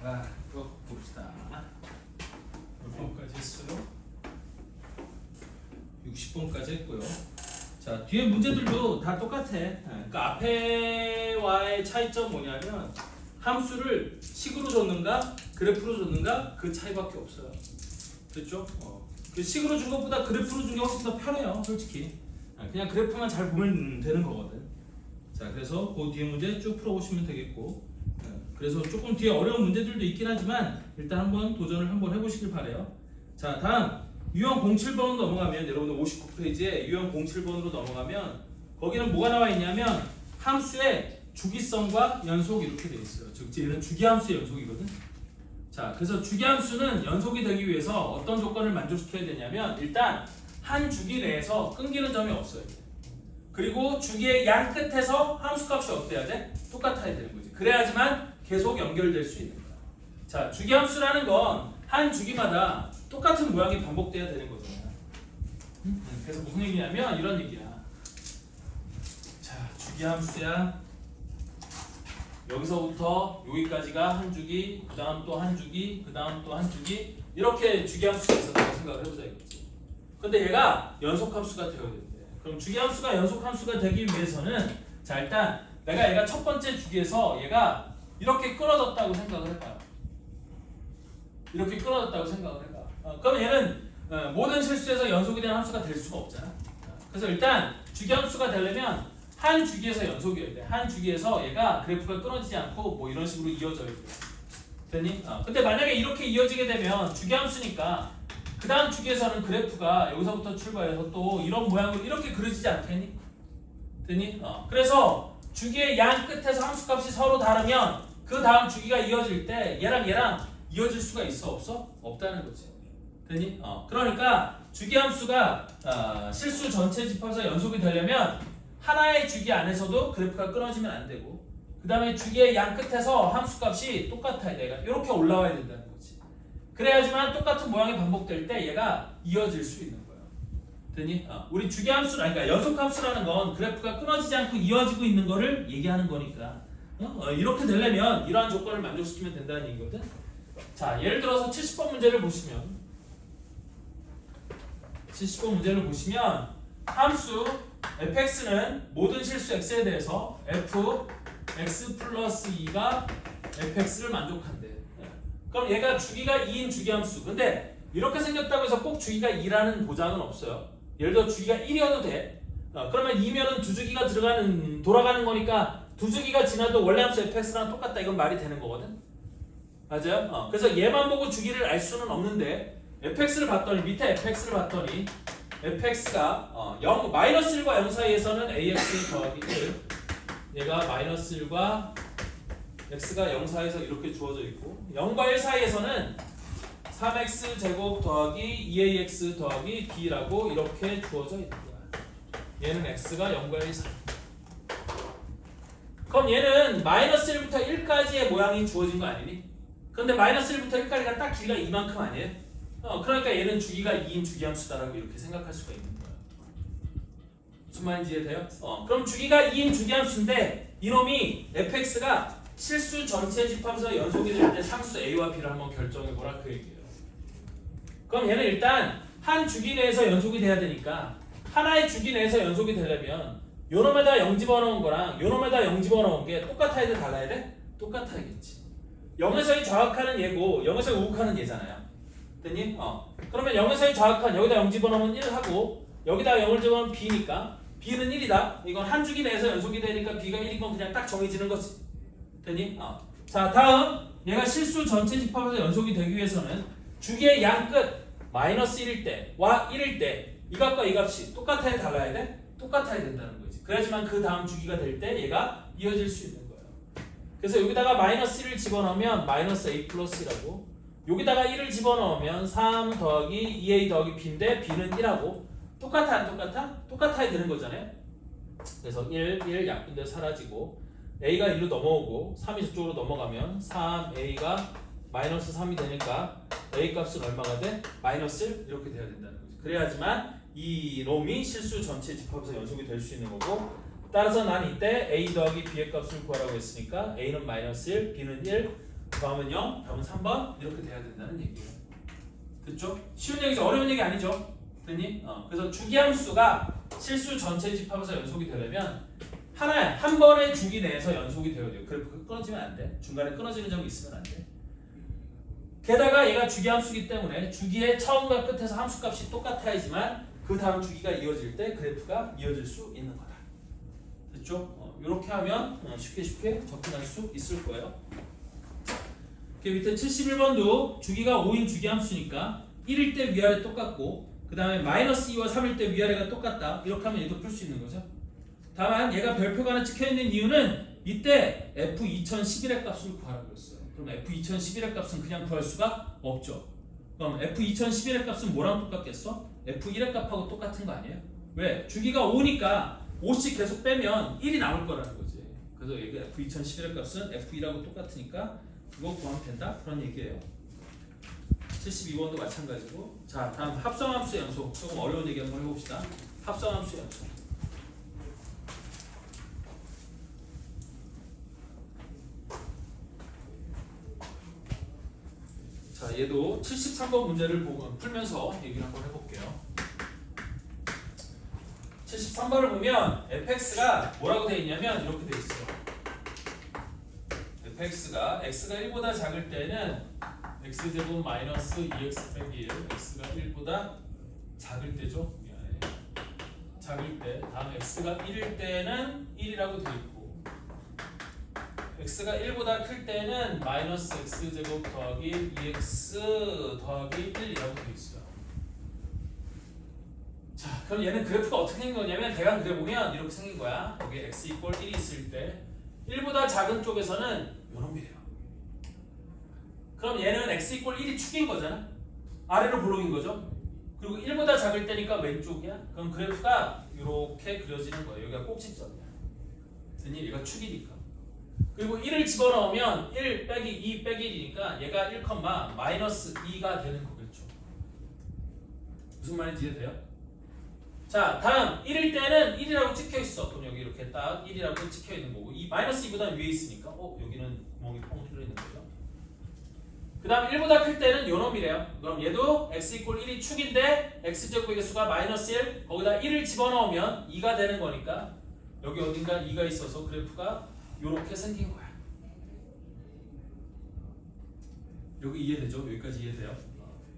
자, 또 봅시다. 몇 번까지 했어요? 60번까지 했고요. 자, 뒤에 문제들도 다 똑같아. 그러니까 앞에와의 차이점 뭐냐면 함수를 식으로 줬는가 그래프로 줬는가 그 차이밖에 없어요. 됐죠? 그 식으로 준 것보다 그래프로 준 게 훨씬 더 편해요, 솔직히. 그냥 그래프만 잘 보면 되는 거거든. 자, 그래서 그 뒤에 문제 쭉 풀어보시면 되겠고, 그래서 조금 뒤에 어려운 문제들도 있긴 하지만 일단 한번 도전을 한번 해보시길 바래요. 자, 다음 유형 07번으로 넘어가면, 여러분들 59페이지에 유형 07번으로 넘어가면 거기는 뭐가 나와 있냐면 함수의 주기성과 연속 이렇게 돼 있어요. 즉 얘는 주기함수의 연속이거든. 자, 그래서 주기함수는 연속이 되기 위해서 어떤 조건을 만족시켜야 되냐면, 일단 한 주기 내에서 끊기는 점이 없어야 돼. 그리고 주기의 양 끝에서 함수값이 어때야 돼? 똑같아야 되는 거지. 그래야지만 계속 연결될 수 있는 거야. 자, 주기함수라는 건 한 주기마다 똑같은 모양이 반복돼야 되는 거잖아. 그래서 무슨 얘기냐면 이런 얘기야. 자, 주기함수야. 여기서부터 여기까지가 한 주기, 그 다음 또 한 주기, 그 다음 또 한 주기, 이렇게 주기함수가 있었다고 생각을 해보자 이거지. 근데 얘가 연속함수가 되어야 된대. 그럼 주기함수가 연속함수가 되기 위해서는, 자, 일단 내가 얘가 첫 번째 주기에서 얘가 이렇게 끊어졌다고 생각을 해봐요. 이렇게 끊어졌다고 생각을 해봐. 그럼 얘는 모든 실수에서 연속이 되는 함수가 될 수가 없잖아. 그래서 일단 주기함수가 되려면 한 주기에서 연속이어야 돼. 한 주기에서 얘가 그래프가 끊어지지 않고 뭐 이런 식으로 이어져야 돼. 됐니? 근데 만약에 이렇게 이어지게 되면 주기함수니까 그 다음 주기에서는 그래프가 여기서부터 출발해서 또 이런 모양으로 이렇게 그려지지 않겠니? 됐니? 그래서 주기의 양 끝에서 함수값이 서로 다르면 그 다음 주기가 이어질 때 얘랑 이어질 수가 있어? 없어? 없다는 거지. 됐니? 그러니까 주기함수가 실수 전체 집합에서 연속이 되려면 하나의 주기 안에서도 그래프가 끊어지면 안 되고, 그 다음에 주기의 양 끝에서 함수값이 똑같아야 돼. 이렇게 올라와야 된다는 거지. 그래야지만 똑같은 모양이 반복될 때 얘가 이어질 수 있는 거예요. 됐니? 우리 주기함수, 그러니까 연속함수라는 건 그래프가 끊어지지 않고 이어지고 있는 거를 얘기하는 거니까 이렇게 되려면 이러한 조건을 만족시키면 된다는 얘기거든. 자, 예를 들어서 70번 문제를 보시면, 70번 문제를 보시면 함수 fx는 모든 실수 x에 대해서 fx 플러스 2가 fx를 만족한대. 그럼 얘가 주기가 2인 주기함수. 근데 이렇게 생겼다고 해서 꼭 주기가 2라는 보장은 없어요. 예를 들어 주기가 1이어도 돼. 그러면 2면은 두 주기가 돌아가는 거니까 두 주기가 지나도 원래 함수 fx랑 똑같다. 이건 말이 되는 거거든. 맞아요? 그래서 얘만 보고 주기를 알 수는 없는데, fx를 봤더니, 밑에 fx를 봤더니 fx가 마이너스 1과 0 사이에서는 ax 더하기 1, 얘가 마이너스 1과 x가 0 사이에서 이렇게 주어져 있고, 0과 1 사이에서는 3x 제곱 더하기 2ax 더하기 b라고 이렇게 주어져 있는 거야. 얘는 x가 0과 1 사이. 그럼 얘는 마이너스 1부터 1까지의 모양이 주어진 거 아니니? 근데 마이너스 1부터 1까지가 딱 길이가 이만큼 아니에요? 그러니까 얘는 주기가 2인 주기함수다라고 이렇게 생각할 수가 있는 거야. 무슨 말인지 이해돼요? 그럼 주기가 2인 주기함수인데 이놈이 fx가 실수 전체 집합에서 연속이 될 때 상수 a와 b를 한번 결정해보라 그 얘기예요. 그럼 얘는 일단 한 주기 내에서 연속이 돼야 되니까, 하나의 주기 내에서 연속이 되려면 요놈에다 0 집어넣은 거랑 요놈에다 0 집어넣은 게 똑같아야 돼? 달라야 돼? 똑같아야겠지. 0에서의 좌악하는 얘고 0에서의 우극하는 얘잖아요. 됐니? 그러면 0에서의 좌악한, 여기다 0 집어넣으면 1 하고 여기다 0을 집어넣으면 b니까 b는 1이다. 이건 한 주기 내에서 연속이 되니까 b가 1인 건 그냥 딱 정해지는 거지. 됐니? 자, 다음 얘가 실수 전체 집합에서 연속이 되기 위해서는 주기의 양 끝 마이너스 1일 때와 1일 때 이 값과 이 값이 똑같아야 달라야 돼? 똑같아야 된다는 거지. 그래야지만 그 다음 주기가 될 때 얘가 이어질 수 있는 거예요. 그래서 여기다가 마이너스 1을 집어넣으면 마이너스 a 플러스라고, 여기다가 1을 집어넣으면 3 더하기 2a 더하기 b인데 b는 1하고 똑같아 안 똑같아? 똑같아야 되는 거잖아요. 그래서 1 약분돼 사라지고 a가 1로 넘어오고 3이 저쪽으로 넘어가면 3a가 마이너스 3이 되니까 a 값은 얼마가 돼? 마이너스 1 이렇게 돼야 된다는 거지. 그래야지만 이 놈이 실수 전체 집합에서 연속이 될 수 있는 거고, 따라서 난 이때 a 더하기 b의 값을 구하라고 했으니까 a는 마이너스 1, b는 1, 더하면 0, 답은 3번 이렇게 돼야 된다는 얘기예요. 됐죠? 쉬운 얘기죠. 어려운 얘기 아니죠. 됐니? 그래서 주기함수가 실수 전체 집합에서 연속이 되려면 한 번의 주기 내에서 연속이 되어야 돼요. 그래프 끊어지면 안 돼. 중간에 끊어지는 점이 있으면 안 돼. 게다가 얘가 주기함수기 때문에 주기의 처음과 끝에서 함수값이 똑같아야지만 그 다음 주기가 이어질 때 그래프가 이어질 수 있는 거다. 됐죠? 이렇게 하면 쉽게 접근할 수 있을 거예요. 그 밑에 71번도 주기가 5인 주기함수니까 1일 때 위아래 똑같고 그 다음에 마이너스 2와 3일 때 위아래가 똑같다. 이렇게 하면 얘도 풀 수 있는 거죠. 다만 얘가 별표가 하나 찍혀있는 이유는 이때 F2011의 값을 구하라고 했어요. 그럼 F2011의 값은 그냥 구할 수가 없죠. 그럼 F2011의 값은 뭐랑 똑같겠어? F1의 값하고 똑같은 거 아니에요? 왜? 주기가 5니까 5씩 계속 빼면 1이 나올 거라는 거지. 그래서 여기 F2011의 값은 F1하고 똑같으니까 그거 구하면 된다? 그런 얘기예요. 72번도 마찬가지고. 자, 다음 합성함수 연속. 조금 어려운 얘기 한번 해봅시다. 합성함수 연속. 자, 얘도 73번 문제를 풀면서 얘기를 한번 해볼게요. 73번을 보면 fx가 뭐라고 되어 있냐면 이렇게 되어 있어요. fx가 x가 1보다 작을 때는 x제곱 마이너스 2x 빼기 1, x가 1보다 작을 때죠. 미안해. 작을 때. 다음 x가 1일 때는 1이라고 되어 있고 x가 1보다 클 때는 마이너스 x제곱 더하기 2x 더하기 1이라고 되어 있어요. 자, 그럼 얘는 그래프가 어떻게 생긴 거냐면 대강 그려보면 이렇게 생긴 거야. 여기 x 이퀄 1이 있을 때 1보다 작은 쪽에서는 요놈이래요. 그럼 얘는 x 이퀄 1이 축인 거잖아. 아래로 블록인 거죠. 그리고 1보다 작을 때니까 왼쪽이야. 그럼 그래프가 이렇게 그려지는 거예요. 여기가 꼭지점이야. 됐니? 얘가 축이니까. 그리고 1을 집어넣으면 1 빼기 2 빼기 1이니까 얘가 1, 마이너스 2가 되는 거겠죠. 무슨 말인지 이해돼요? 자, 다음 1일 때는 1이라고 찍혀있어. 그럼 여기 이렇게 딱 1이라고 찍혀있는 거고 이 마이너스 2보다 위에 있으니까 여기는 구멍이 뻥 뚫려있는 거죠. 그 다음 1보다 클 때는 요놈이래요. 그럼 얘도 x 이퀄 1이 축인데 x제곱의 개수가 마이너스 1 거기다 1을 집어넣으면 2가 되는 거니까 여기 어딘가 2가 있어서 그래프가 요렇게 생긴 거야. 여기 이해되죠? 여기까지 이해돼요?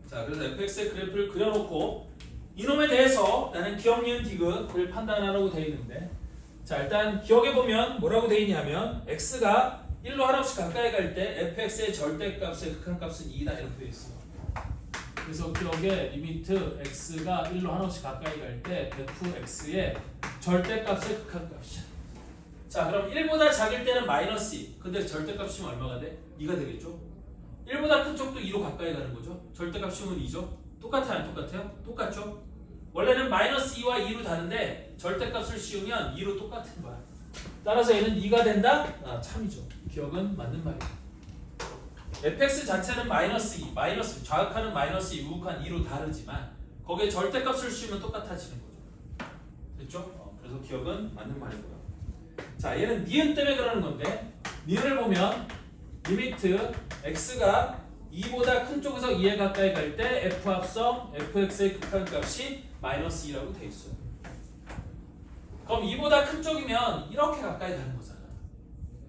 자, 그래서 fx의 그래프를 그려놓고 이놈에 대해서 나는 기억, 니은, 디귿을 판단하라고 되어 있는데 자, 일단 기억해보면 뭐라고 되어 있냐면 x가 1로 하나씩 가까이 갈 때 fx의 절대값의 극한값은 2다 이렇게 되어 있어요. 그래서 기억에 리미트 x가 1로 하나씩 가까이 갈 때 fx의 절대값의 극한값이야. 자, 그럼 1보다 작을 때는 마이너스 2. 근데 절대값이면 얼마가 돼? 2가 되겠죠? 1보다 큰 쪽도 2로 가까이 가는 거죠. 절대값이면 2죠. 똑같아요? 안 똑같아요? 똑같죠? 원래는 마이너스 2와 2로 다른데 절대값을 씌우면 2로 똑같은 거야. 따라서 얘는 2가 된다? 참이죠. 기억은 맞는 말이야. fx 자체는 마이너스 2, 좌극하는 마이너스 2, 우극한 2로 다르지만 거기에 절대값을 씌우면 똑같아지는 거죠. 됐죠? 그래서 기억은 맞는 말이고요. 자, 얘는 니은 때문에 그러는 건데 니은을 보면 리미트 x가 2보다 큰 쪽에서 2에 가까이 갈 때 f 합성 fx의 극한값이 마이너스 2라고 돼 있어요. 그럼 2보다 큰 쪽이면 이렇게 가까이 가는 거잖아.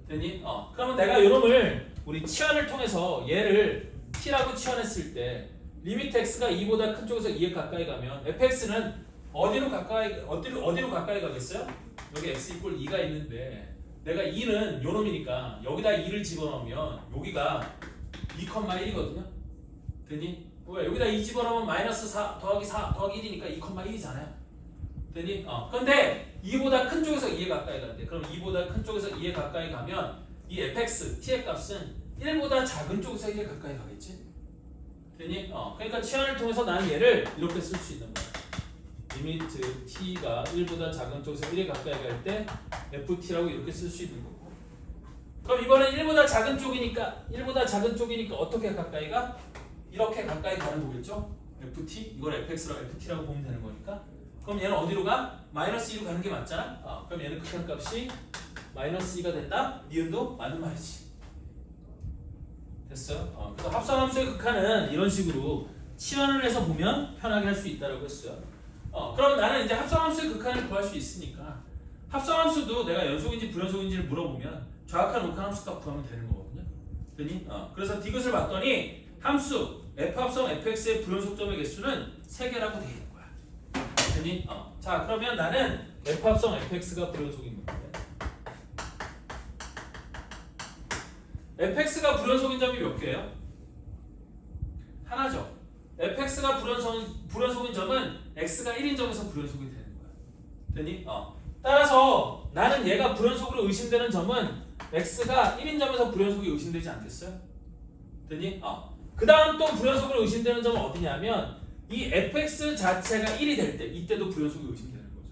되니? 그러면 내가 이놈을 우리 치환을 통해서 얘를 t라고 치환했을 때 리미트 x가 2보다 큰 쪽에서 2에 가까이 가면 fx는 어디로 가까이 가겠어요? 여기 x 이퀄 2가 있는데 내가 2는 요놈이니까 여기다 2를 집어넣으면 여기가 2,1이거든요. 되니? 왜? 여기다 2 집어넣으면 마이너스 4 더하기 4 더하기 1이니까 2,1이잖아요. 되니? 근데 2보다 큰 쪽에서 2에 가까이 가는데 그럼 2보다 큰 쪽에서 2에 가까이 가면 이 fx, t의 값은 1보다 작은 쪽에서 2에 가까이 가겠지? 되니? 그러니까 치환을 통해서 나는 얘를 이렇게 쓸 수 있는 거야. 리미트 t가 1보다 작은 쪽에서 1에 가까이 갈 때 ft라고 이렇게 쓸 수 있는 거고 그럼 이번엔 1보다 작은 쪽이니까 어떻게 가까이 가? 이렇게 가까이 가는 거겠죠? ft, 이걸 fx라고 ft라고 보면 되는 거니까 그럼 얘는 어디로 가? 마이너스 2로 가는 게 맞잖아? 그럼 얘는 극한값이 마이너스 2가 된다? 니은도 맞는 말이지. 됐어요? 그래서 합성함수의 극한은 이런 식으로 치환을 해서 보면 편하게 할 수 있다라고 했어요. 그럼 나는 이제 합성함수의 극한을 구할 수 있으니까 합성함수도 내가 연속인지 불연속인지를 물어보면 좌극한 우극한 함수값 구하면 되는 거거든요. 되니? 그래서 디귿을 봤더니 함수 f합성 fx의 불연속점의 개수는 3개라고 되어 있는 거야. 되니? 자 그러면 나는 f합성 fx가 불연속인 건데 fx가 불연속인 점이 몇 개예요? 하나죠. fx가 불연속인 점은 x가 1인 점에서 불연속이 되는 거야. 되니? 따라서 나는 얘가 불연속으로 의심되는 점은 x가 1인 점에서 불연속이 의심되지 않겠어요? 되니? 그 다음 또 불연속으로 의심되는 점은 어디냐면 이 fx 자체가 1이 될 때 이때도 불연속이 의심되는 거죠.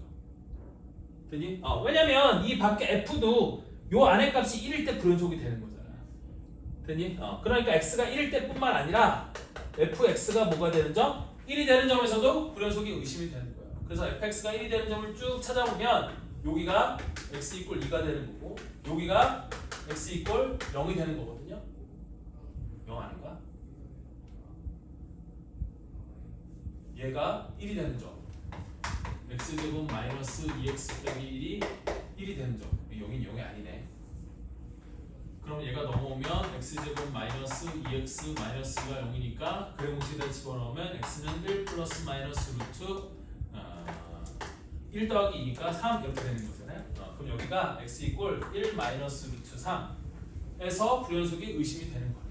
되니? 왜냐면 이 밖에 f도 요 안에 값이 1일 때 불연속이 되는 거잖아. 되니? 그러니까 x가 1일 때 뿐만 아니라 fx가 뭐가 되는 점? 1이 되는 점에서도 불연속이 의심이 되는 거예요. 그래서 fx가 1이 되는 점을 쭉 찾아보면 여기가 x 이퀄 2가 되는 거고 여기가 x 이퀄 0이 되는 거거든요. 0 아닌가? 얘가 1이 되는 점 x제곱 마이너스 2x 빼기 1이 1이 되는 점 0이 0이 아니네. 그럼 얘가 넘어오면 x제곱 마이너스 2x 마이너스가 0이니까 그래 공식에다 집어넣으면 x는 1 플러스 마이너스 루트 1 더하기 2니까 3 이렇게 되는 거잖아요. 그럼 여기가 x 이퀄 1 마이너스 루트 3에서 불연속이 의심이 되는 거예요.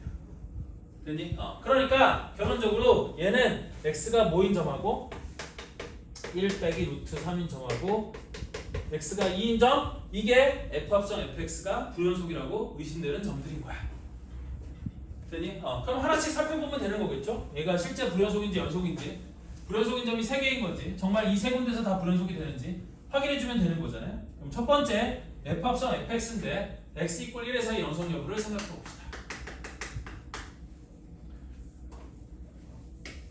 되니? 그러니까 결론적으로 얘는 x가 뭐인 점하고 1 빼기 루트 3인 점하고 x가 2인 점 이게 f합성 fx가 불연속이라고 의심되는 점들인 거야. 되니? 그럼 하나씩 살펴보면 되는 거겠죠? 얘가 실제 불연속인지 연속인지 불연속인 점이 3개인 거지. 정말 이 세 군데서 다 불연속이 되는지 확인해주면 되는 거잖아요. 그럼 첫 번째 f합성 fx인데 x 이퀄 1에서의 연속 여부를 생각해 봅시다.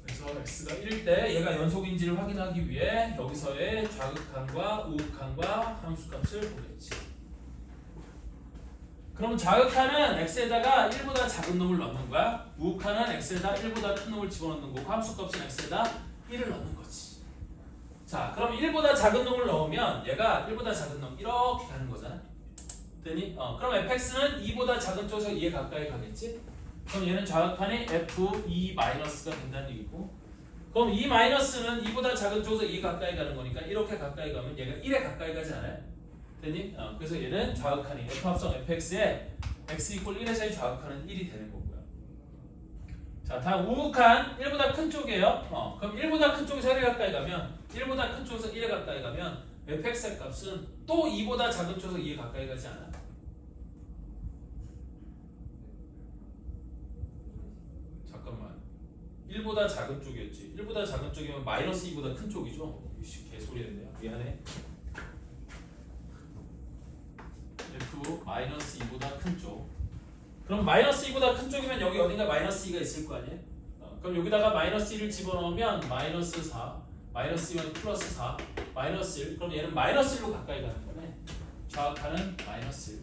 그래서 x가 1일 때 얘가 연속인지를 확인하기 위해 여기서의 좌극한과 우극한과 함수값을 보겠지. 그럼 좌극한은 x에다가 1보다 작은 놈을 넣는 거야. 우극한은 x에다 1보다 큰 놈을 집어넣는 거고 함수값은 x에다 1을 넣는 거지. 자, 그럼 1보다 작은 놈을 넣으면 얘가 1보다 작은 놈 이렇게 가는 거잖아. 되니? 그럼 fx는 2보다 작은 쪽에서 2에 가까이 가겠지? 그럼 얘는 좌극한이 f2-가 된다는 얘기고 그럼 2 마이너스는 2보다 작은 쪽에서 2에 가까이 가는 거니까 이렇게 가까이 가면 얘가 1에 가까이 가지 않아요? 되니? 그래서 얘는 좌극한이 f합성 fx에 x 이퀄 1에서의 좌극한은 1이 되는 거고요. 자, 다음 우극한 1보다 큰 쪽이에요. 그럼 1보다 큰 쪽에서 1에 가까이 가면 1보다 큰 쪽에서 1에 가까이 가면 fx의 값은 또 2보다 작은 쪽에서 2에 가까이 가지 않아? 잠깐만 1보다 작은 쪽이었지. 1보다 작은 쪽이면 마이너스 2보다 큰 쪽이죠. 개소리 했네요. 미안해. f 마이너스 2보다 큰 쪽. 그럼 마이너스 2보다 큰 쪽이면 여기 어딘가 마이너스 2가 있을 거 아니에요? 그럼 여기다가 마이너스 1을 집어넣으면 마이너스 4 마이너스 2면 플러스 4 마이너스 1 그럼 얘는 마이너스 1로 가까이 가는 거네. 좌극한은 마이너스 1.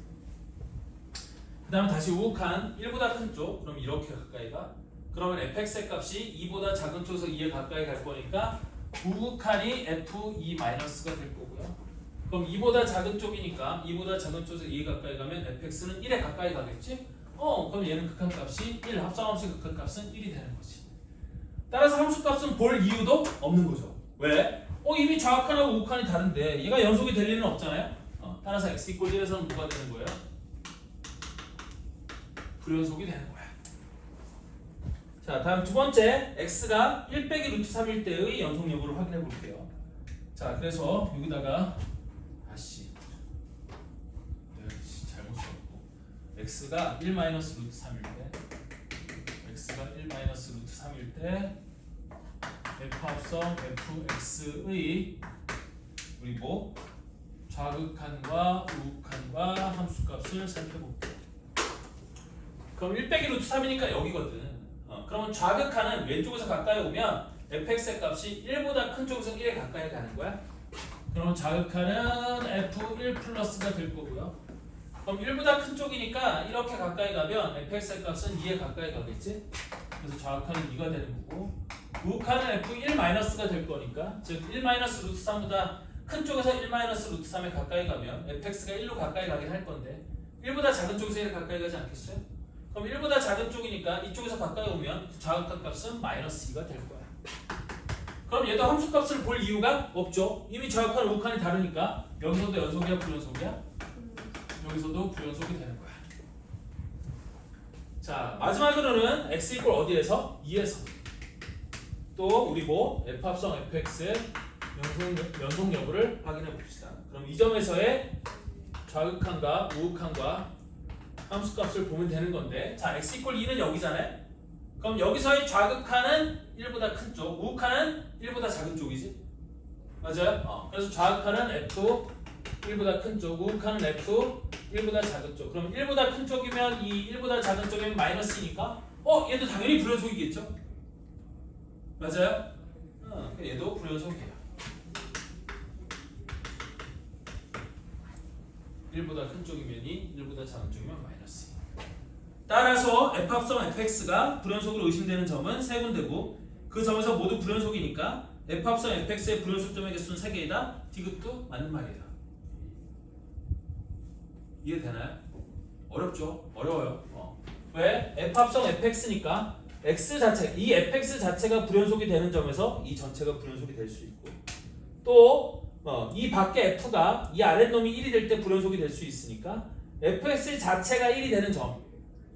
그 다음에 다시 우극한 1보다 큰 쪽 그럼 이렇게 가까이 가. 그러면 fx의 값이 2보다 작은 쪽에서 2에 가까이 갈 거니까 우극한이 f2-가 될 거고요. 그럼 2보다 작은 쪽이니까 2보다 작은 쪽에서 2에 가까이 가면 fx는 1에 가까이 가겠지? 그럼 얘는 극한값이 1, 합성함수의 극한값은 1이 되는 거지. 따라서 함수값은 볼 이유도 없는 거죠. 왜? 이미 좌극한하고 우극한이 다른데 얘가 연속이 될 리는 없잖아요. 따라서 x 이퀄 1에서는 뭐가 되는 거예요? 불연속이 되는 거야. 자, 다음 두 번째 x가 1 빼기 루트 3일 때의 연속 여부를 확인해 볼게요. 자, 그래서 여기다가 잘못 썼고 x가 1 마이너스 루트 3일 때 x가 1 마이너스 루트 3일 때 f합성 fx의 우리 뭐 좌극한과 우극한과 함수값을 살펴볼게요. 그럼 1 빼기 루트 3이니까 여기거든. 그러면 좌극한은 왼쪽에서 가까이 오면 fx의 값이 1보다 큰 쪽에서 1에 가까이 가는 거야. 그러면 좌극한은 f1 플러스가 될 거고요. 그럼 1보다 큰 쪽이니까 이렇게 가까이 가면 fx의 값은 2에 가까이 가겠지? 그래서 좌극하는 2가 되는 거고 우극하는 f1-가 될 거니까 즉 1-√3보다 큰 쪽에서 1-√3에 가까이 가면 fx가 1로 가까이 가긴 할 건데 1보다 작은 쪽에서 1에 가까이 가지 않겠어요? 그럼 1보다 작은 쪽이니까 이쪽에서 가까이 오면 좌극한 값은 -2가 될 거야. 그럼 얘도 함수값을 볼 이유가 없죠. 이미 좌극한 우극한이 다르니까 여기서도 연속이야 불연속이야? 여기서도 불연속이 되는 거야. 자 마지막으로는 x 이꼴 어디에서? 2에서 또 우리 뭐 f합성 fx의 연속 여부를 확인해 봅시다. 그럼 이 점에서의 좌극한과 우극한과 함수값을 보면 되는 건데 자 x 이꼴 2는 여기잖아요. 그럼 여기서의 좌극한은 1보다 큰 쪽, 우극한은 1보다 작은 쪽이지? 맞아요? 그래서 좌극한은 f 1보다 큰 쪽, 우극한은 f 1보다 작은 쪽. 그럼 1보다 큰 쪽이면 이 1보다 작은 쪽이면 마이너스니까 얘도 당연히 불연속이겠죠? 맞아요? 얘도 불연속이에요. 1보다 큰 쪽이면 2, 1보다 작은 쪽이면 마이너스. 따라서 f합성 fx가 불연속으로 의심되는 점은 세 군데고 그 점에서 모두 불연속이니까 f합성 fx의 불연속점의 개수는 3개이다. 디귿도 맞는 말이에요. 이해되나요? 어렵죠? 어려워요. 왜? f합성 fx니까 x 자체, 이 fx 자체가 불연속이 되는 점에서 이 전체가 불연속이 될 수 있고 또 이 밖에 f가 이 아랫놈이 1이 될 때 불연속이 될 수 있으니까 fx 자체가 1이 되는 점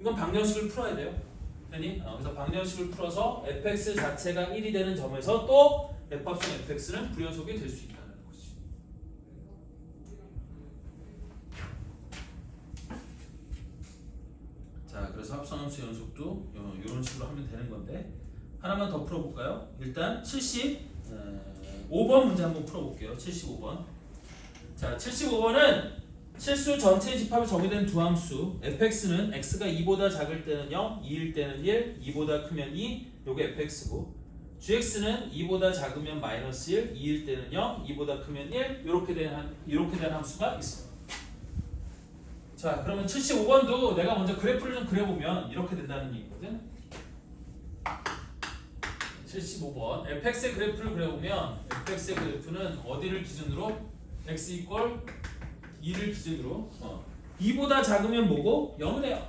이건 방정식을 풀어야 돼요. 됐니? 그래서 방정식을 풀어서 fx 자체가 1이 되는 점에서 또 f합성 fx는 불연속이 될 수 있다는 거지. 자, 그래서 합성함수 연속도 이런 식으로 하면 되는 건데 하나만 더 풀어볼까요? 일단 75번 문제 한번 풀어볼게요. 75번. 자, 75번은 실수 전체 집합이 정의된 두 함수 fx는 x가 2보다 작을 때는 0, 2일 때는 1, 2보다 크면 2, 요게 fx고 gx는 2보다 작으면 -1, 2일 때는 0, 2보다 크면 1 이렇게 된 함수가 있어요. 자, 그러면 75번도 내가 먼저 그래프를 좀 그려보면 이렇게 된다는 얘기거든. 75번 fx의 그래프를 그려보면 fx의 그래프는 어디를 기준으로? x 이꼴 2를 기준으로 2보다 작으면 뭐고? 0이래요.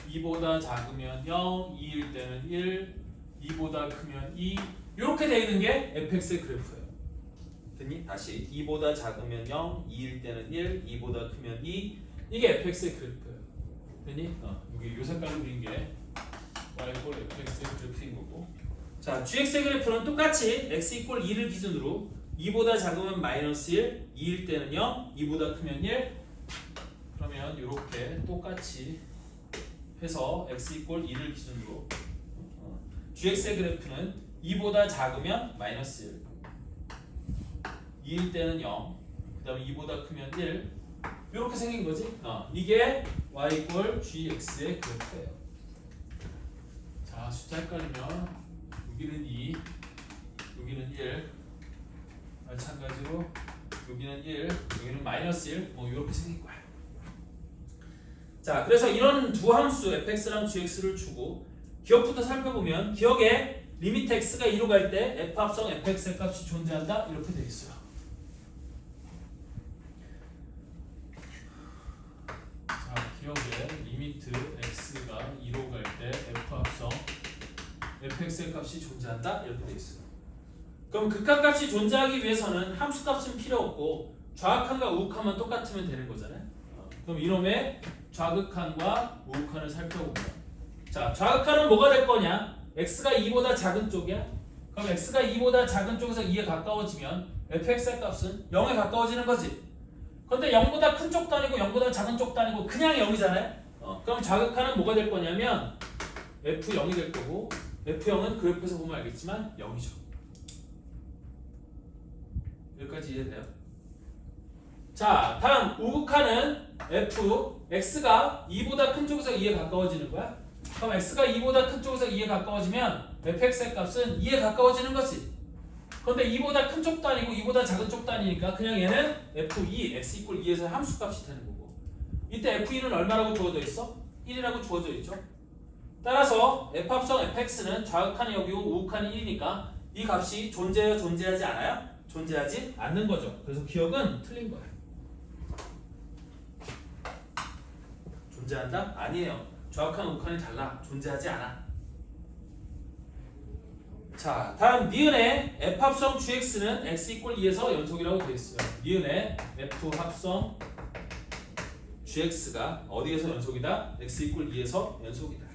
2보다 작으면 0, 2일 때는 1, 2보다 크면 2 이렇게 되어 있는 게 fx의 그래프예요. 됐니? 다시 2보다 작으면 0, 2일 때는 1, 2보다 크면 2 이게 fx의 그래프예요. 됐니? 여기 요 색깔로 그린 게 y꼴 fx의 그래프인 거고 자, gx의 그래프는 똑같이 x 이꼴 2를 기준으로 2보다 작으면 -1, 2일 때는 0, 2보다 크면 1 그러면 이렇게 똑같이 해서 x 이꼴 2를 기준으로 gx의 그래프는 2보다 작으면 -1 2일 때는 0 그 다음에 2보다 크면 1 이렇게 생긴 거지. 이게 y 이꼴 gx의 그래프예요. 자, 숫자 헷갈리면 여기는 2 여기는 1 마찬가지로 여기는 1 여기는 -1 뭐 이렇게 생긴 거야. 자, 그래서 이런 두 함수 fx랑 gx를 주고 기억부터 살펴보면 기억에 리미트 x가 2로 갈 때 f합성 fx의 값이 존재한다 이렇게 되어 있어요. 자, 기억에 리미트 x가 2로 갈 때 f합성 fx의 값이 존재한다 이렇게 되어 있어요. 그럼 극한값이 존재하기 위해서는 함수값은 필요 없고 좌극한과 우극한만 똑같으면 되는 거잖아요. 그럼 이놈의 좌극한과 우극한을 살펴보면 자, 좌극한은 뭐가 될 거냐? x가 2보다 작은 쪽이야. 그럼 x가 2보다 작은 쪽에서 2에 가까워지면 fx의 값은 0에 가까워지는 거지. 근데 0보다 큰 쪽도 아니고 0보다 작은 쪽도 아니고 그냥 0이잖아요. 그럼 좌극한은 뭐가 될 거냐면 f0이 될 거고 f0은 그래프에서 보면 알겠지만 0이죠. 여기까지 이해돼요? 자, 다음 우극한은 x가 2보다 큰 쪽에서 2에 가까워지는 거야. 그럼 x가 2보다 큰 쪽에서 2에 가까워지면 fx의 값은 2에 가까워지는 거지. 그런데 2보다 큰 쪽도 아니고 2보다 작은 쪽도 아니니까 그냥 얘는 f2, x 이꼴 2에서 함수값이 되는 거고 이때 F2는 얼마라고 주어져 있어? 1이라고 주어져 있죠. 따라서 F합성 fx는 좌극한이 여기고 우극한이 1이니까 이 값이 존재해요? 존재하지 않아요? 존재하지 않는 거죠. 그래서 기억은 틀린 거야. 존재한다? 아니에요. 좌극한, 우극한이 달라. 존재하지 않아. 자, 다음 니은의 F합성 gx는 x = 2에서 연속이라고 되어 있어요. 니은의 F합성 gx가 어디에서 연속이다? x = 2에서 연속이다.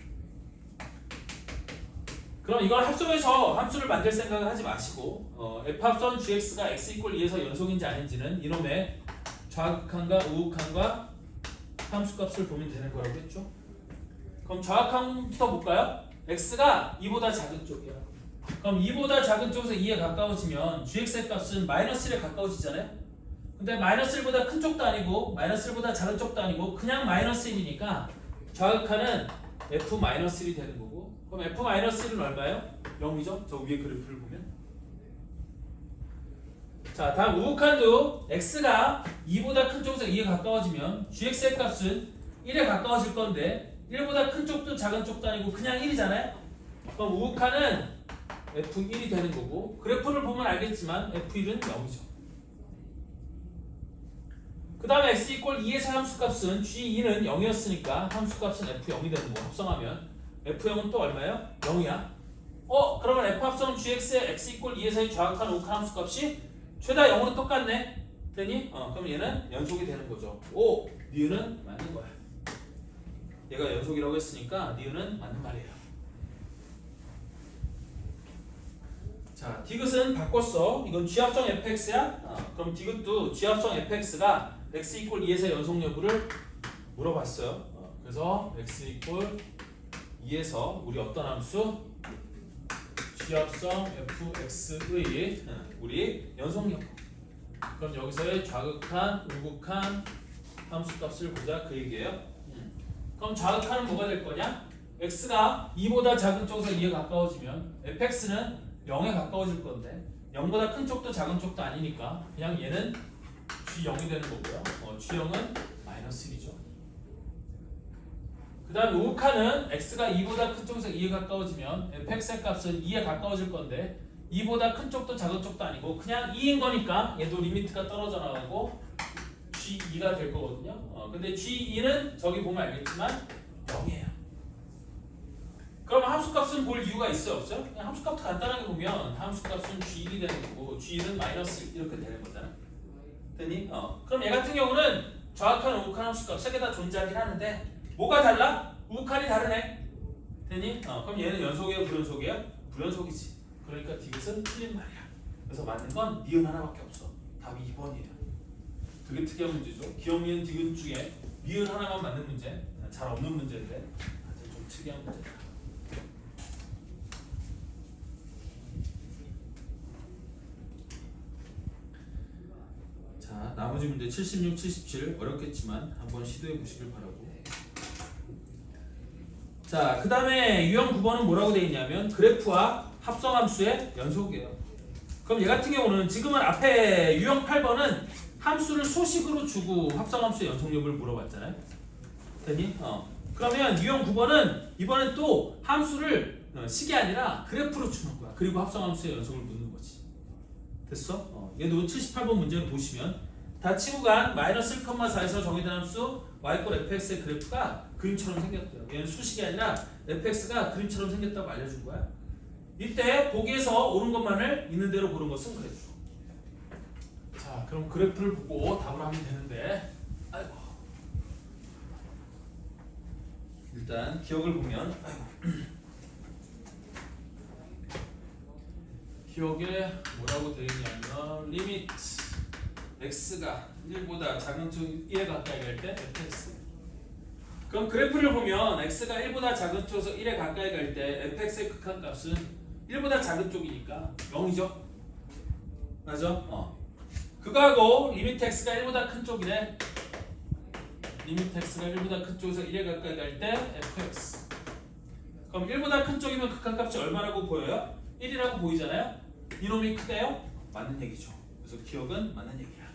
그럼 이걸 합성해서 함수를 만들 생각을 하지 마시고 F합성 gx가 x = 2에서 연속인지 아닌지는 이놈의 좌극한과 우극한과 함수값을 보면 되는 거라고 했죠. 그럼 좌극한부터 볼까요? x가 2보다 작은 쪽이야. 그럼 2보다 작은 쪽에서 2에 가까워지면 gx의 값은 -1에 가까워지잖아요. 근데 -1보다 큰 쪽도 아니고 -1보다 작은 쪽도 아니고 그냥 -1이니까 좌극한은 f-1이 되는 거고, 그럼 f-1은 얼마예요? 0이죠? 저 위에 그래프를 보면. 자, 다음 우극한도 x가 2보다 큰 쪽에서 2에 가까워지면 gx의 값은 1에 가까워질 건데 1보다 큰 쪽도 작은 쪽도 아니고 그냥 1이잖아요. 그럼 우극한은 f1이 되는 거고, 그래프를 보면 알겠지만 f1은 0이죠. 그 다음에 x = 2에서 함수값은 g2는 0이었으니까 함수값은 f0이 되는 거. 합성하면 f0은 또 얼마예요? 0이야. 그러면 f합성 gx의 x = 2에서의 좌극한 우극한 함수값이 최다 0으로 똑같네. 되니? 그럼 얘는 연속이 되는 거죠. 오! 니은은 맞는 거야. 얘가 연속이라고 했으니까 니은은 맞는 말이에요. 자, 디귿은 바꿨어. 이건 g합성 fx야. 그럼 디귿도 g합성 fx가 x = 2에서 연속 여부를 물어봤어요. 그래서 x = 2에서 우리 어떤 함수? g합성 fx의 우리 연속 여부. 그럼 여기서의 좌극한, 우극한 함수값을 보자 그 얘기예요. 그럼 좌극한은 뭐가 될 거냐? x가 2보다 작은 쪽에서 2에 가까워지면 fx는 0에 가까워질 건데 0보다 큰 쪽도 작은 쪽도 아니니까 그냥 얘는 g0이 되는 거고요. g0은 -1이죠. 그 다음에 우극한은 x가 2보다 큰 쪽에서 2에 가까워지면 fx의 값은 2에 가까워질 건데 2보다 큰 쪽도 작은 쪽도 아니고 그냥 2인 거니까 얘도 리미트가 떨어져 나가고 g2가 될 거거든요. 근데 g2는 저기 보면 알겠지만 0이에요. 그럼 함수값은 볼 이유가 있어요? 없어요? 그냥 함수값 간단하게 보면 함수값은 g1이 되는 거고 g1은 -1 이렇게 되는 거잖아. 됐니? 그럼 얘 같은 경우는 좌극한, 우극한 함수값 세 개 다 존재하긴 하는데 뭐가 달라? 우극한이 다르네. 됐니? 그럼 얘는 연속이에요? 불연속이에요? 불연속이지. 그러니까 디귿은 틀린 말이야. 그래서 맞는 건 니은 하나밖에 없어. 답이 2번이에요. 되게 특이한 문제죠. 기억, 니은, 디귿 중에 니은 하나만 맞는 문제. 잘 없는 문제인데 아주 좀 특이한 문제다. 자, 나머지 문제 76, 77 어렵겠지만 한번 시도해 보시길 바라고. 자, 그 다음에 유형 9번은 뭐라고 되어 있냐면 그래프와 합성함수의 연속이에요. 그럼 얘 같은 경우는 지금은 앞에 유형 8번은 함수를 소식으로 주고 합성함수의 연속 여부를 물어봤잖아요. 됐니? 그러면 유형 9번은 이번엔 또 함수를 식이 아니라 그래프로 주는 거야. 그리고 합성함수의 연속을 묻는 거지. 됐어? 얘도 78번 문제를 보시면 다치구간 -1,4에서 정의된 함수 y = fx의 그래프가 그림처럼 생겼대요. 얘는 수식이 아니라 fx가 그림처럼 생겼다고 알려준 거야. 이때 보기에서 옳은 것만을 있는 대로 고른 것은 그래프. 자, 그럼 그래프를 보고 답을 하면 되는데, 아이고. 일단 기억을 보면, 기억에 뭐라고 되어 있냐면 리미트 x가 1보다 작은 쪽 1에 가까이 갈 때 fx. 그럼 그래프를 보면 x가 1보다 작은 쪽에서 1에 가까이 갈 때 fx의 극한값은 1보다 작은 쪽이니까 0이죠. 맞아? 그거하고 리미트 x가 1보다 큰 쪽이래. 리미트 x가 1보다 큰 쪽에서 1에 가까이 갈 때 fx. 그럼 1보다 큰 쪽이면 극한값이 얼마라고 보여요? 1이라고 보이잖아요? 이놈이 크대요? 맞는 얘기죠. 그래서 기억은 맞는 얘기야.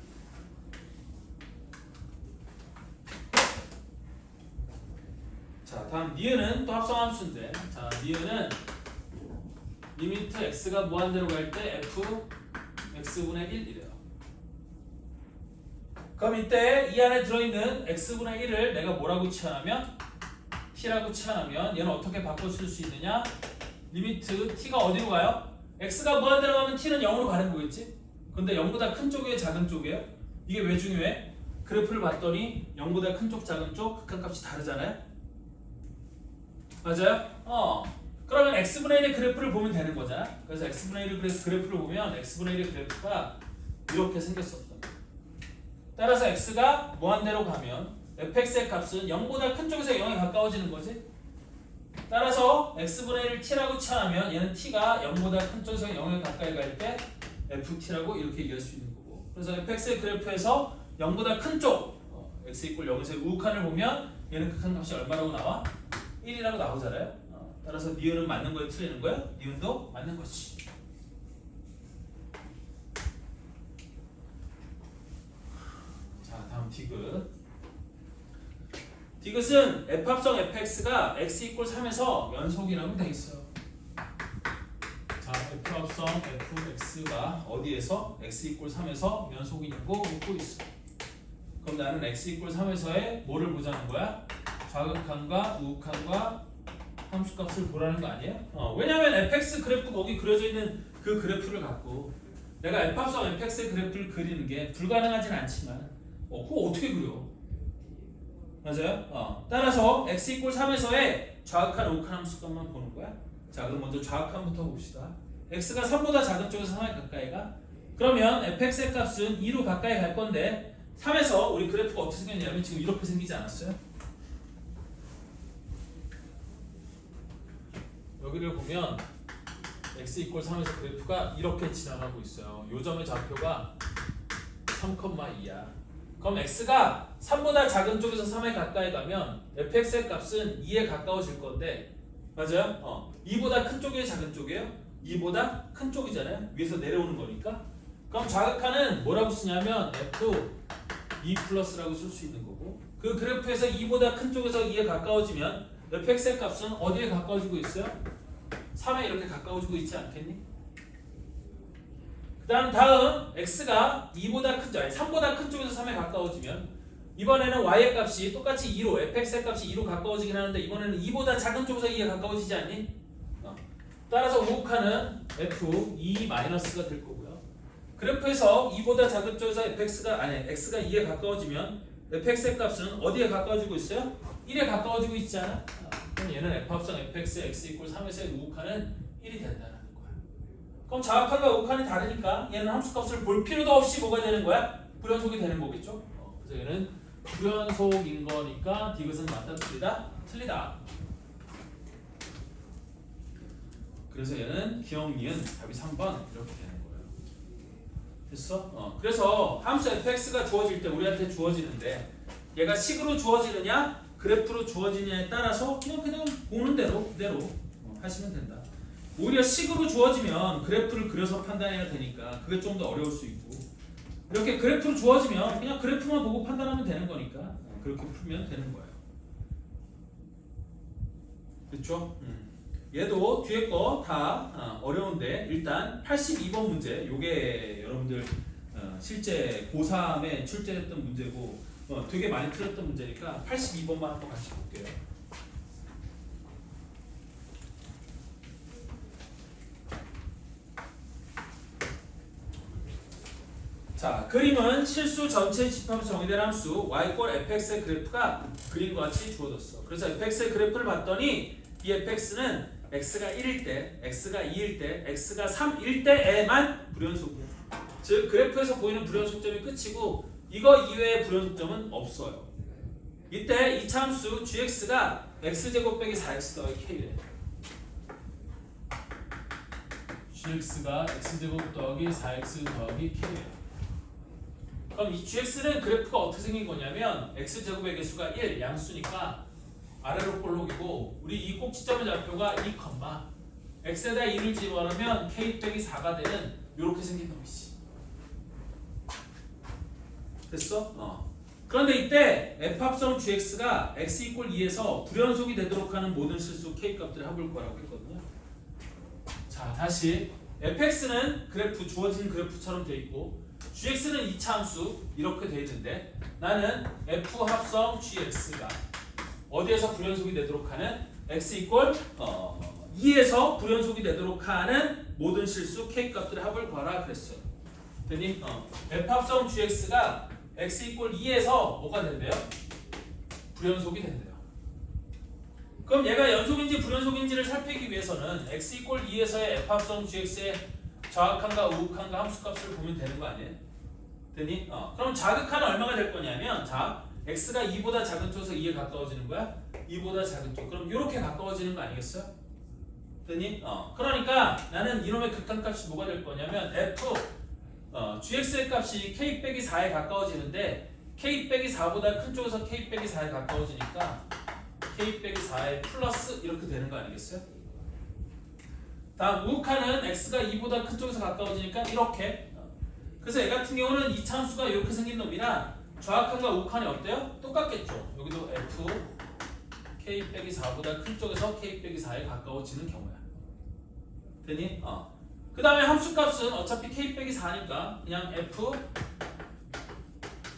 자, 다음 니은은 또 합성함수인데, 자, 니은은 리미트 x가 무한대로 갈 때 f x분의 1 이래요. 그럼 이때 이 안에 들어있는 x분의 1을 내가 뭐라고 치환하면 t라고 치환하면 얘는 어떻게 바꿔 쓸 수 있느냐? 리미트 t가 어디로 가요? x가 무한대로 가면 t는 0으로 가는 거겠지? 근데 0보다 큰 쪽이에요? 작은 쪽이에요? 이게 왜 중요해? 그래프를 봤더니 0보다 큰 쪽, 작은 쪽 극한값이 다르잖아요? 맞아요? 그러면 x분의 1의 그래프를 보면 되는 거잖아. 그래서 x분의 1의 그래프를 보면 x분의 1의 그래프가 이렇게 생겼었던 거야. 따라서 x가 무한대로 가면 fx의 값은 0보다 큰 쪽에서 0에 가까워지는 거지. 따라서 x분의 1을 t라고 치환하면 얘는 t가 0보다 큰 쪽에서 0에 가까이 갈 때 ft라고 이렇게 얘기할 수 있는 거고. 그래서 fx의 그래프에서 0보다 큰 쪽 x 이퀄 0에서 우칸을 보면 얘는 극한값이 얼마라고 나와? 1이라고 나오잖아요. 따라서 니은은 맞는 거예요? 틀리는 거예요? 니은도 맞는 거지. 자, 다음 디귿. 디귿은 f합성 fx가 x 이퀄 3에서 연속이라고 돼 있어요. 자, f합성 fx가 어디에서 x 이퀄 3에서 연속이냐고 묻고 있어. 그럼 나는 x 이퀄 3에서의 뭐를 보자는 거야? 좌극한과 우극한과 함수값을 보라는 거 아니에요? 왜냐면 fx 그래프 거기 그려져 있는 그 그래프를 갖고 내가 f합성 fx의 그래프를 그리는 게 불가능하진 않지만 그거 어떻게 그려? 맞아요? 따라서 x 이퀄 3에서의 좌극한 우극한 함수값만 보는 거야. 자, 그럼 먼저 좌극한부터 봅시다. x가 3보다 작은 쪽에서 3에 가까이 가? 그러면 fx의 값은 2로 가까이 갈 건데 3에서 우리 그래프가 어떻게 생겼냐면 지금 이렇게 생기지 않았어요? 여기를 보면 x 이퀄 3에서 그래프가 이렇게 지나가고 있어요. 요 점의 좌표가 3,2야. 그럼 x가 3보다 작은 쪽에서 3에 가까이 가면 fx의 값은 2에 가까워질 건데 맞아요? 2보다 큰 쪽이에요? 작은 쪽이에요? 2보다 큰 쪽이잖아요? 위에서 내려오는 거니까. 그럼 좌극한은 뭐라고 쓰냐면 f2 플러스라고 쓸 수 있는 거고 그 그래프에서 2보다 큰 쪽에서 2에 가까워지면 fx의 값은 어디에 가까워지고 있어요? 3에 이렇게 가까워지고 있지 않겠니? 그 다음 x가 2보다 큰 쪽, 아니 3보다 큰 쪽에서 3에 가까워지면 이번에는 y의 값이 똑같이 2로 fx의 값이 2로 가까워지긴 하는데 이번에는 2보다 작은 쪽에서 2에 가까워지지 않니? 따라서 우극한은 f2-가 될 거고요. 그래프에서 2보다 작은 쪽에서 x가 2에 가까워지면 fx의 값은 어디에 가까워지고 있어요? 1에 가까워지고 있잖아. 그럼 얘는 f합성 fx의 x 이퀄 3에서의 우극한은 1이 된다는 거야. 그럼 좌극한과 우극한이 다르니까 얘는 함수값을 볼 필요도 없이 뭐가 되는 거야? 불연속이 되는 거겠죠. 그래서 얘는 불연속인 거니까 디귿은 맞다 틀리다? 틀리다. 그래서 얘는 기억 니은 답이 3번 이렇게 되는 거예요. 됐어? 그래서 함수 fx가 주어질 때 우리한테 주어지는데 얘가 식으로 주어지느냐 그래프로 주어지느냐에 따라서 그냥 보는 대로 그대로 하시면 된다. 오히려 식으로 주어지면 그래프를 그려서 판단해야 되니까 그게 좀 더 어려울 수 있고 이렇게 그래프로 주어지면 그냥 그래프만 보고 판단하면 되는 거니까 그렇게 풀면 되는 거예요. 그렇죠? 얘도 뒤에 거 다 어려운데 일단 82번 문제 요게 여러분들 실제 고3에 출제했던 문제고 되게 많이 틀렸던 문제니까 82번만 한번 같이 볼게요. 자, 그림은 실수 전체 집합 정의된 함수 y 꼴 fx의 그래프가 그림과 같이 주어졌어. 그래서 fx의 그래프를 봤더니 이 fx는 x가 1일 때, x가 2일 때, x가 3일 때에만 불연속이야. 즉 그래프에서 보이는 불연속점이 끝이고 이거 이외의 불연속점은 없어요. 이때 이 참수 gx가 x제곱 빼기 4x 더하기 k래. gx가 x제곱 더하기 4x 더하기 k래. 그럼 이 gx는 그래프가 어떻게 생긴 거냐면 x제곱의 개수가 1 양수니까 아래로 볼록이고 우리 이 꼭지점의 좌표가 2, x에다 2를 집어넣으면 k 빼기 4가 되는 이렇게 생긴 놈이지. 됐어? 그런데 이때 f합성 gx가 x 이퀄 2에서 불연속이 되도록 하는 모든 실수 k 값들을 합을 거라고 했거든요. 자, 다시 fx는 그래프 주어진 그래프처럼 돼 있고 gx는 이차 함수 이렇게 돼 있는데 나는 f 합성 gx가 어디에서 불연속이 되도록 하는 x 이퀄 2에서 불연속이 되도록 하는 모든 실수 k 값들의 합을 구하라 그랬어요. 그랬더니 f 합성 gx가 x 이퀄 2에서 뭐가 된대요? 불연속이 된대요. 그럼 얘가 연속인지 불연속인지를 살피기 위해서는 x 이퀄 2에서의 f 합성 gx의 좌극한과 우극한과 함수값을 보면 되는 거 아니에요? 되니? 그럼 자극한은 얼마가 될 거냐면 자 x가 2보다 작은 쪽에서 2에 가까워지는 거야? 2보다 작은 쪽. 그럼 이렇게 가까워지는 거 아니겠어요? 되니? 그러니까 나는 이놈의 극한값이 뭐가 될 거냐면 f gx의 값이 k 빼기 4에 가까워지는데 k 빼기 4보다 큰 쪽에서 k 빼기 4에 가까워지니까 k 빼기 4에 플러스 이렇게 되는 거 아니겠어요? 다음 우극한은 x가 2보다 큰 쪽에서 가까워지니까 이렇게. 그래서 얘 같은 경우는 이차 함수가 이렇게 생긴 놈이라 좌극한과 우극한이 어때요? 똑같겠죠. 여기도 f k 빼기 4보다 큰 쪽에서 k 빼기 4에 가까워지는 경우야. 되니? 그 다음에 함수값은 어차피 k 빼기 4니까 그냥 f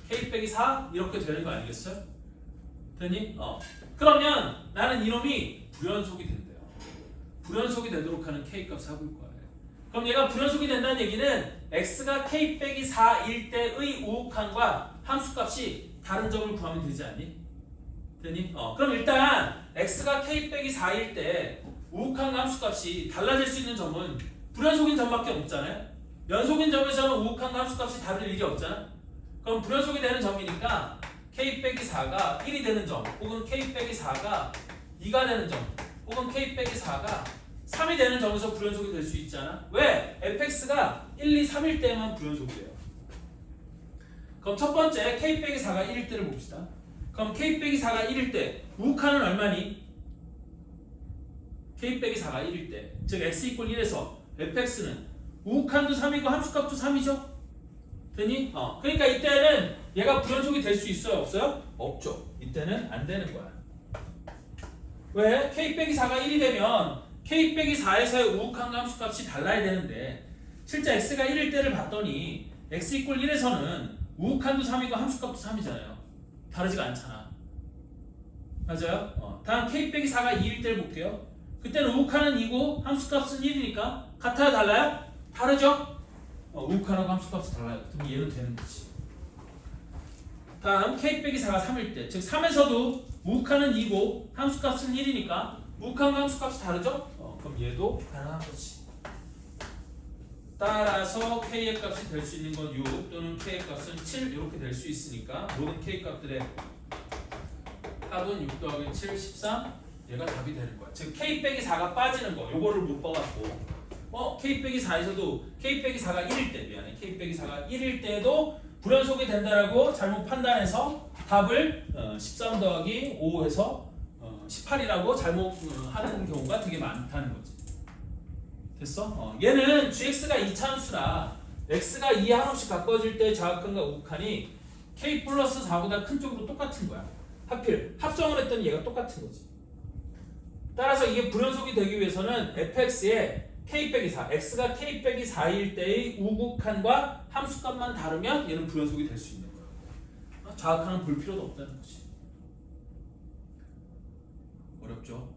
k 빼기 4 이렇게 되는 거 아니겠어요? 되니? 그러면 나는 이놈이 불연속이 된대요. 불연속이 되도록 하는 k 값을 해볼 거예요. 그럼 얘가 불연속이 된다는 얘기는 x가 k 빼기 4일 때의 우극한과 함수값이 다른 점을 구하면 되지 않니? 되니? 그럼 일단 x가 k 빼기 4일 때 우극한과 함수값이 달라질 수 있는 점은 불연속인 점밖에 없잖아요. 연속인 점에서는 우극한과 함수값이 다를 일이 없잖아. 그럼 불연속이 되는 점이니까 k 빼기 4가 1이 되는 점 혹은 k 빼기 4가 2가 되는 점 혹은 k 빼기 4가 3이 되는 점에서 불연속이 될 수 있잖아. 왜? fx가 1, 2, 3일 때만 불연속이 돼요. 그럼 첫 번째 k 빼기 4가 1일 때를 봅시다. 그럼 k 빼기 4가 1일 때 우극한은 얼마니? k 빼기 4가 1일 때 즉 x 이퀄 1에서 fx는 우극한도 3이고 함수값도 3이죠? 되니? 그러니까 이때는 얘가 불연속이 될 수 있어요? 없어요? 없죠. 이때는 안 되는 거야. 왜? k 빼기 4가 1이 되면 k 빼기 4에서의 우극한과 함수값이 달라야 되는데 실제 x가 1일 때를 봤더니 x 이퀄 1에서는 우극한도 3이고 함수값도 3이잖아요. 다르지가 않잖아. 맞아요? 다음 k 빼기 4가 2일 때를 볼게요. 그때는 우극한은 2고 함수값은 1이니까 같아요? 달라요? 다르죠? 우극한하고 함수값이 달라요. 그럼 얘는 되는 거지. 다음 k 빼기 4가 3일 때 즉 3에서도 우극한은 2고 함수값은 1이니까 우극한과 함수값이 다르죠? 그럼 얘도 가능한 거지. 따라서 k의 값이 될 수 있는 건 6 또는 k의 값은 7 이렇게 될 수 있으니까 모든 k 값들의 합은 6 더하기 7, 13 얘가 답이 되는 거야. 즉 k 빼기 4가 빠지는 거 요거를 못 봐갖고 k 빼기 4에서도 k 빼기 4가 1일 때 미안해 k 빼기 4가 1일 때도 불연속이 된다라고 잘못 판단해서 답을 13 더하기 5해서 18이라고 잘못 하는 경우가 되게 많다는 거지. 됐어? 얘는 gx가 2차 함수라 x가 2에 한없이 가까워질 때 좌극한과 우극한이 k 플러스 4보다 큰 쪽으로 똑같은 거야. 하필 합성을 했더니 얘가 똑같은 거지. 따라서 이게 불연속이 되기 위해서는 fx에 k 빼기 4, x가 k 빼기 4일 때의 우극한과 함수값만 다르면 얘는 불연속이 될 수 있는 거야. 좌극한은 볼 필요도 없다는 거지. 어렵죠?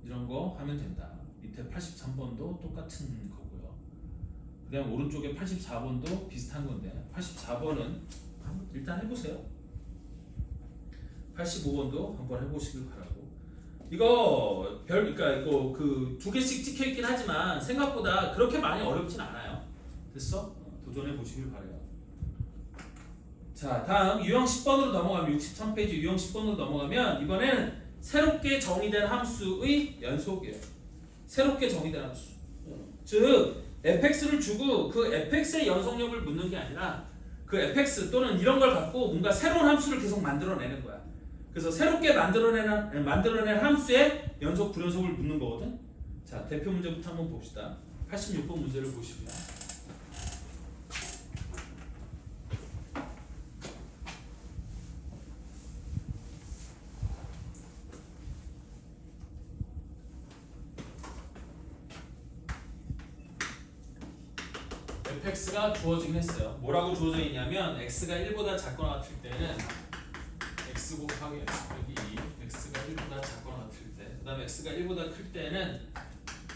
이런 거 하면 된다. 밑에 83번도 똑같은 거고요. 그 다음 오른쪽에 84번도 비슷한 건데 84번은 일단 해보세요. 85번도 한번 해보시길 바라고. 이거 그러니까 이거 그 두 개씩 찍혀 있긴 하지만 생각보다 그렇게 많이 어렵진 않아요. 됐어? 도전해 보시길 바래요. 자, 다음 유형 10번으로 넘어가면 63페이지 유형 10번으로 넘어가면 이번에는 새롭게 정의된 함수의 연속이에요. 새롭게 정의된 함수. 즉 fx를 주고 그 fx의 연속력을 묻는 게 아니라 그 fx 또는 이런 걸 갖고 뭔가 새로운 함수를 계속 만들어내는 거야. 그래서 새롭게 만들어낸 함수의 연속 불연속을 묻는 거거든. 자, 대표 문제부터 한번 봅시다. 86번 문제를 보시고요. fx가 주어지긴 했어요. 뭐라고 주어져 있냐면 x가 1보다 작거나 같을 때는 x 곱하기 x 빼기 2, x가 1보다 작거나 같을 때, 그 다음에 x가 1보다 클 때는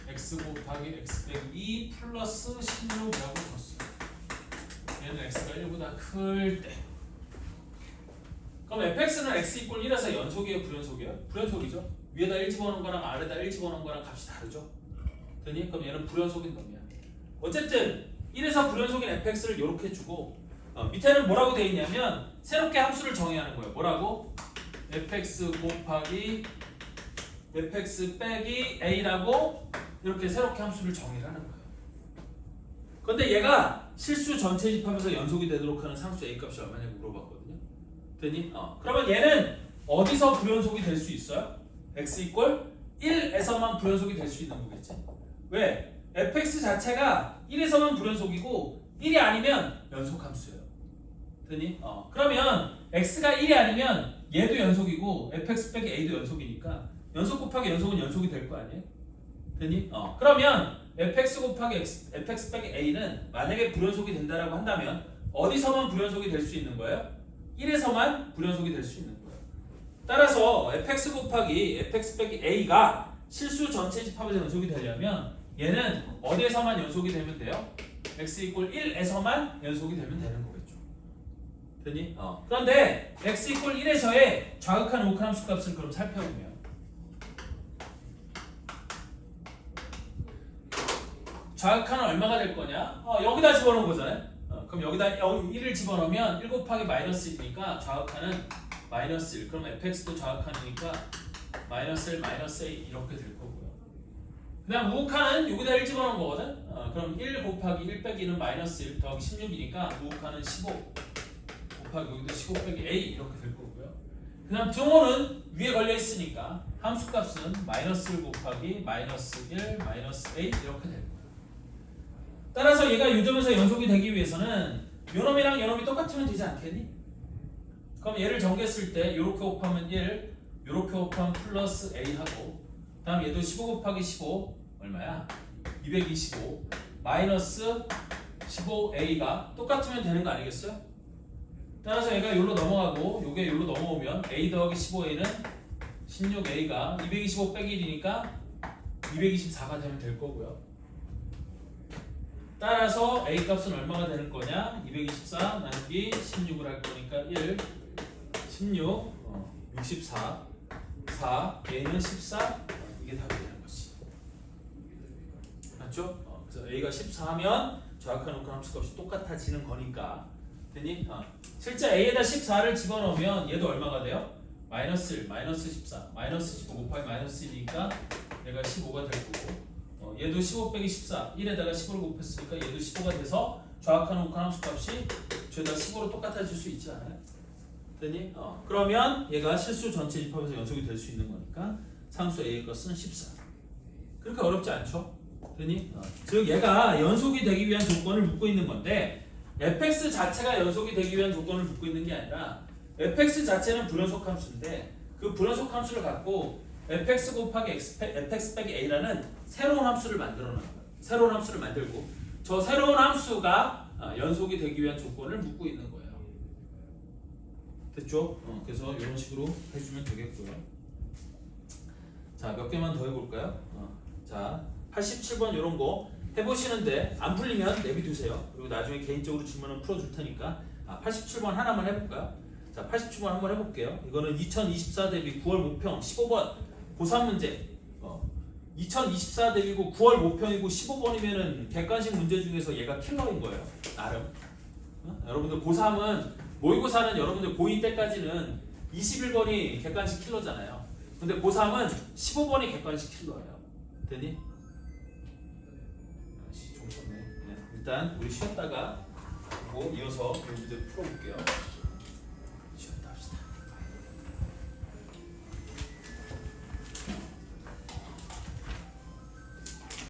x 곱하기 x 빼기 2 플러스 16이라고 줬어요. 얘는 x가 1보다 클 때. 그럼 fx는 x 이꼴 1에서 연속이에요, 불연속이에요? 불연속이죠. 위에다 1 집어넣은 거랑 아래다 1 집어넣은 거랑 값이 다르죠. 되니? 그럼 얘는 불연속인 놈이야. 어쨌든 1에서 불연속인 fx를 이렇게 주고 밑에는 뭐라고 되어 있냐면 새롭게 함수를 정해야 하는 거예요. 뭐라고? fx 곱하기 fx 빼기 a라고 이렇게 새롭게 함수를 정의를 하는 거예요. 근데 얘가 실수 전체 집합에서 연속이 되도록 하는 상수 a 값이 얼마냐고 물어봤거든요. 되니? 그러면 얘는 어디서 불연속이 될 수 있어요? x 이꼴 1에서만 불연속이 될 수 있는 거겠지. 왜? fx 자체가 1에서만 불연속이고 1이 아니면 연속함수예요. 되니? 그러면 x가 1이 아니면 얘도 연속이고 fx 빼기 a도 연속이니까 연속 곱하기 연속은 연속이 될 거 아니에요? 되니? 그러면 fx 곱하기 fx 빼기 a는 만약에 불연속이 된다라고 한다면 어디서만 불연속이 될 수 있는 거예요? 1에서만 불연속이 될 수 있는 거예요. 따라서 fx 곱하기 fx 빼기 a가 실수 전체 집합에서 연속이 되려면 얘는 어디에서만 연속이 되면 돼요? x 이꼴 1에서만 연속이 되면 되는 거겠죠. 되니? 그런데 x 이꼴 1에서의 좌극한 우극한 함수 값을 그럼 살펴보면 좌극한은 얼마가 될 거냐? 여기다 집어넣은 거잖아요. 그럼 여기다 1을 집어넣으면 1 곱하기 마이너스 1이니까 좌극한은 마이너스 1. 그럼 fx도 좌극한이니까 마이너스 1, 마이너스 a 이렇게 될 거고요. 그 다음 우극한은 여기다 1 집어넣은 거거든. 그럼 1 곱하기 1 빼기 1은 마이너스 1 더하기 16이니까 우극한은 15 곱하기 여기도 15 빼기 a 이렇게 될 거고요. 그 다음 등호는 위에 걸려 있으니까 함수값은 마이너스 1 곱하기 마이너스 1 마이너스 a 이렇게 될 거예요. 따라서 얘가 요점에서 연속이 되기 위해서는 요놈이랑 요놈이 똑같으면 되지 않겠니? 그럼 얘를 정리했을 때 요렇게 곱하면 1, 요렇게 곱하면 플러스 a 하고 다음 얘도 15 곱하기 15 얼마야? 225 마이너스 15a가 똑같으면 되는 거 아니겠어요? 따라서 얘가 요로 넘어가고 요게 요로 넘어오면 a 더하기 15a는 16a가 225 빼기 1이니까 224가 되면 될 거고요. 따라서 a 값은 얼마가 되는 거냐? 224 나누기 16을 할 거니까 1, 16, 64, 4, a는 14 이게 답이 되는 거지. 맞죠? 그래서 a가 14하면 좌극한 우극한 함수값이 똑같아지는 거니까 되니? 실제 a에다 14를 집어넣으면 얘도 얼마가 돼요? 마이너스 1, 마이너스 14, 마이너스 15 곱하기 마이너스 1이니까 얘가 15가 될 거고 얘도 15 빼기 14, 1에다가 15를 곱했으니까 얘도 15가 돼서 좌극한 우극한 함수값이 죄다 15로 똑같아질 수 있지 않아요? 되니? 그러면 얘가 실수 전체 집합에서 연속이 될 수 있는 거니까 상수 a의 것은 14. 그렇게 어렵지 않죠? 되니? 즉 얘가 연속이 되기 위한 조건을 묻고 있는 건데 fx 자체가 연속이 되기 위한 조건을 묻고 있는 게 아니라 fx 자체는 불연속 함수인데 그 불연속 함수를 갖고 fx 곱하기 fx 빼기 a라는 새로운 함수를 만들어 놓은 거예요. 새로운 함수를 만들고 저 새로운 함수가 연속이 되기 위한 조건을 묻고 있는 거예요. 됐죠? 그래서 이런 식으로 해주면 되겠고요. 자, 몇 개만 더 해볼까요? 자, 87번 이런 거 해보시는데 안 풀리면 내비두세요. 그리고 나중에 개인적으로 질문은 풀어줄 테니까 87번 하나만 해볼까요? 자, 87번 한번 해볼게요. 이거는 2024 대비 9월 모평 15번 고3 문제. 2024 대비고 9월 모평이고 15번이면은 객관식 문제 중에서 얘가 킬러인 거예요. 나름. 여러분들 고3은 모의고사는 여러분들 고2 때까지는 21번이 객관식 킬러잖아요. 근데 고3은 15번이 객관식 킬러예요. 되니? 좀 컸네. 일단 우리 쉬었다가 이어서 문제 풀어볼게요.